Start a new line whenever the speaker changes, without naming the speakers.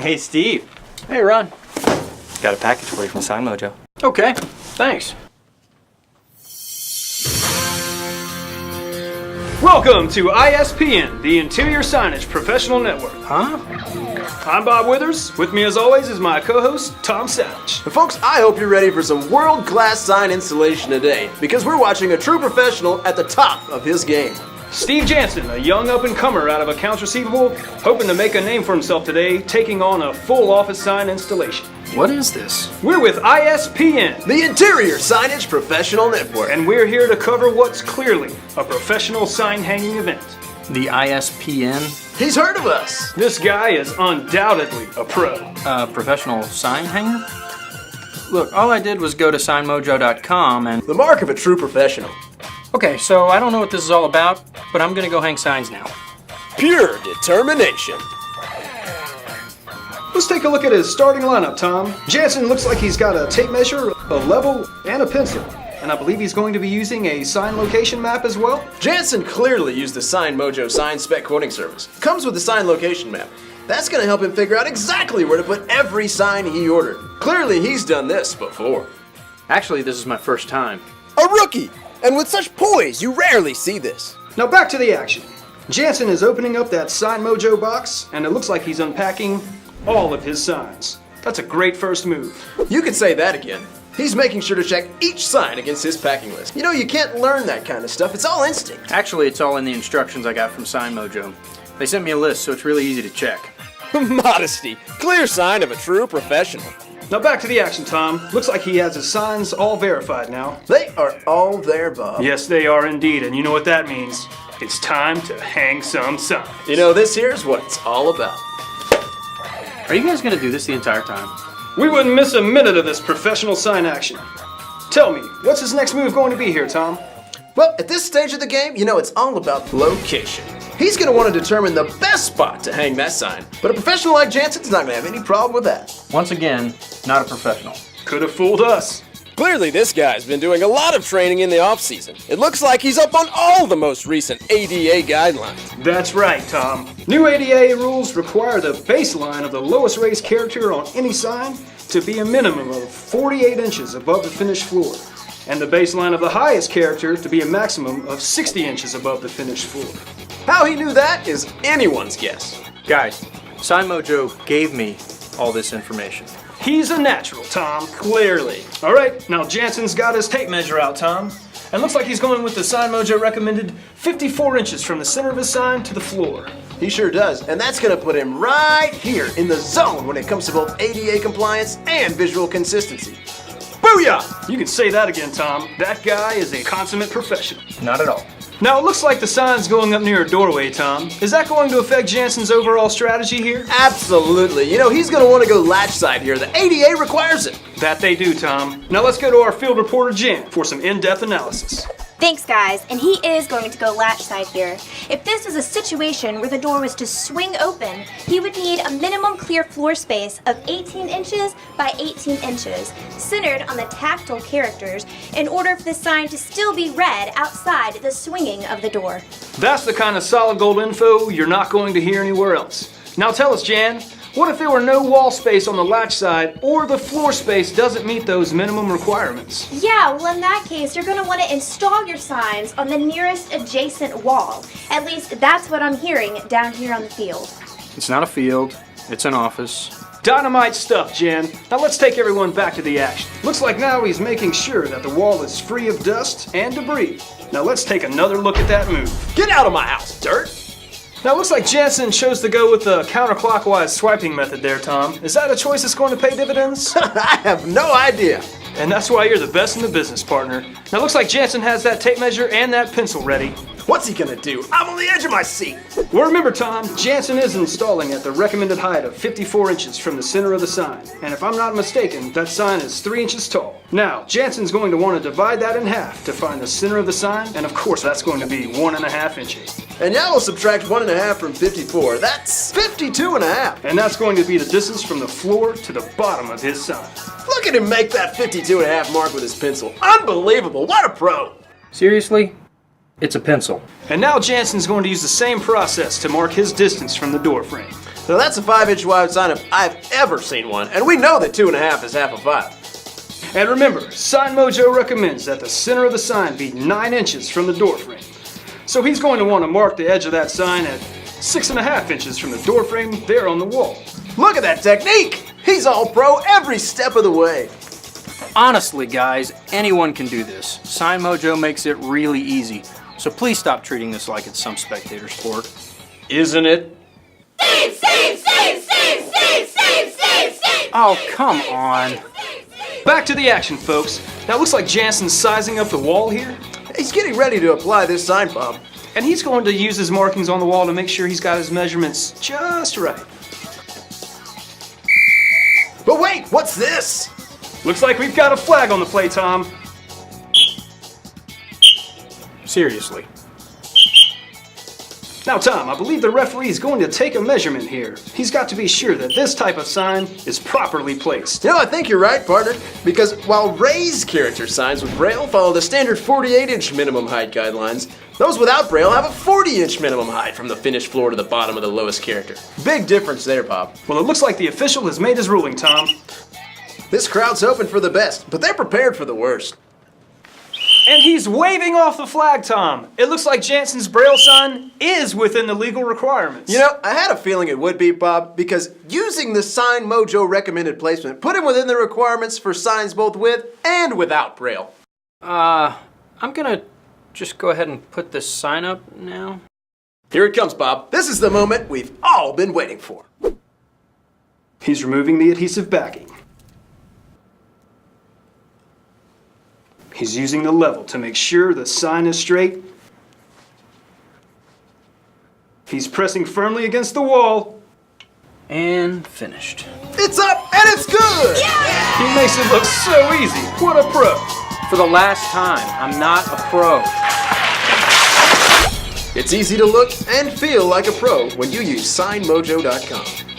Hey, Steve.
Hey, Ron.
Got a package for you from signmojo.
Okay, thanks.
Welcome to ISPN, the Interior Signage Professional Network.
Huh?
I'm Bob Withers. With me as always is my co-host, Tom Savage.
And folks, I hope you're ready for some world-class sign installation today, because we're watching a true professional at the top of his game.
Steve Jansen, a young up-and-comer out of accounts receivable, hoping to make a name for himself today, taking on a full office sign installation.
What is this?
We're with ISPN,
The Interior Signage Professional Network.
and we're here to cover what's clearly a professional sign hanging event.
The ISPN?
He's heard of us.
This guy is undoubtedly a pro.
Professional sign hanger? Look, all I did was go to signmojo.com and...
The mark of a true professional.
Okay, so I don't know what this is all about, but I'm gonna go hang signs now.
Pure determination.
Let's take a look at his starting lineup, Tom. Jansen looks like he's got a tape measure, a level, and a pencil. And I believe he's going to be using a sign location map as well.
Jansen clearly used the signmojo sign spec quoting service. Comes with the sign location map. That's going to help him figure out exactly where to put every sign he ordered. Clearly he's done this before.
Actually, this is my first time.
A rookie! And with such poise, you rarely see this.
Now back to the action. Jansen is opening up that signmojo box, and it looks like he's unpacking all of his signs. That's a great first move.
You could say that again. He's making sure to check each sign against his packing list. You know, you can't learn that kind of stuff. It's all instinct.
Actually, it's all in the instructions I got from signmojo. They sent me a list, so it's really easy to check.
Modesty. Clear sign of a true professional.
Now back to the action, Tom. Looks like he has his signs all verified now.
They are all there, Bob.
Yes, they are indeed, and you know what that means. It's time to hang some signs.
You know, this here's what it's all about.
Are you guys gonna do this the entire time?
We wouldn't miss a minute of this professional sign action. Tell me, what's his next move going to be here, Tom?
Well, at this stage of the game, you know it's all about location. He's going to want to determine the best spot to hang that sign. But a professional like Jansen's not going to have any problem with that.
Once again, not a professional.
Could have fooled us.
Clearly, this guy's been doing a lot of training in the off-season. It looks like he's up on all the most recent ADA guidelines.
That's right, Tom. New ADA rules require the baseline of the lowest raised character on any sign to be a minimum of 48 inches above the finished floor, and the baseline of the highest character to be a maximum of 60 inches above the finished floor.
How he knew that is anyone's guess.
Guys, signmojo gave me all this information.
He's a natural, Tom, clearly. All right, now Jansen's got his tape measure out, Tom. And looks like he's going with the signmojo recommended 54 inches from the center of his sign to the floor.
He sure does, and that's going to put him right here in the zone when it comes to both ADA compliance and visual consistency. Booyah!
You can say that again, Tom. That guy is a consummate professional.
Not at all.
Now, it looks like the sign's going up near a doorway, Tom. Is that going to affect Jansen's overall strategy here?
Absolutely. You know, he's going to want to go latch side here. The ADA requires it.
That they do, Tom. Now let's go to our field reporter, Jan, for some in-depth analysis.
Thanks, guys, and he is going to go latch side here. If this is a situation where the door was to swing open, he would need a minimum clear floor space of 18 inches by 18 inches, centered on the tactile characters, in order for the sign to still be read outside the swinging of the door.
That's the kind of solid gold info you're not going to hear anywhere else. Now tell us, Jan, what if there were no wall space on the latch side, or the floor space doesn't meet those minimum requirements?
Yeah, well in that case, you're going to want to install your signs on the nearest adjacent wall. At least that's what I'm hearing down here on the field.
It's not a field, it's an office.
Dynamite stuff, Jan. Now let's take everyone back to the action. Looks like now he's making sure that the wall is free of dust and debris. Now let's take another look at that move.
Get out of my house, dirt!
Now it looks like Jansen chose to go with the counterclockwise swiping method there, Tom. Is that a choice that's going to pay dividends?
I have no idea.
And that's why you're the best in the business, partner. Now it looks like Jansen has that tape measure and that pencil ready.
What's he gonna do? I'm on the edge of my seat.
Well, remember, Tom, Jansen is installing at the recommended height of 54 inches from the center of the sign. And if I'm not mistaken, that sign is 3 inches tall. Now, Jansen's going to want to divide that in half to find the center of the sign, and of course that's going to be 1.5 inches.
And now we'll subtract 1.5 from 54. That's 52.5.
And that's going to be the distance from the floor to the bottom of his sign.
Look at him make that 52.5 mark with his pencil. Unbelievable, what a pro.
Seriously? It's a pencil.
And now Jansen's going to use the same process to mark his distance from the door frame.
So that's a 5-inch wide sign if I've ever seen one, and we know that 2.5 is half of 5.
And remember, signmojo recommends that the center of the sign be 9 inches from the door frame. So he's going to want to mark the edge of that sign at 6.5 inches from the door frame there on the wall.
Look at that technique! He's all pro every step of the way.
Honestly, guys, anyone can do this. signmojo makes it really easy. So please stop treating this like it's some spectator sport.
Isn't it?
Oh, come on.
Back to the action, folks. Now it looks like Jansen's sizing up the wall here,
He's getting ready to apply this sign, Bob.
and he's going to use his markings on the wall to make sure he's got his measurements just right.
But wait, what's this?
Looks like we've got a flag on the play, Tom.
Seriously.
Now, Tom, I believe the referee is going to take a measurement here. He's got to be sure that this type of sign is properly placed.
I think you're right, partner. Because while raised character signs with Braille follow the standard 48-inch minimum height guidelines, those without Braille have a 40-inch minimum height from the finished floor to the bottom of the lowest character. Big difference there, Bob.
Well, it looks like the official has made his ruling, Tom.
This crowd's hoping for the best, but they're prepared for the worst.
And he's waving off the flag, Tom. It looks like Jansen's Braille sign is within the legal requirements.
I had a feeling it would be, Bob, because using the signmojo recommended placement put him within the requirements for signs both with and without Braille.
I'm gonna just go ahead and put this sign up now.
Here it comes, Bob. This is the moment we've all been waiting for.
He's removing the adhesive backing. He's using the level to make sure the sign is straight. He's pressing firmly against the wall.
And finished.
It's up and it's good!
He makes it look so easy. What a pro.
For the last time, I'm not a pro.
It's easy to look and feel like a pro when you use signmojo.com.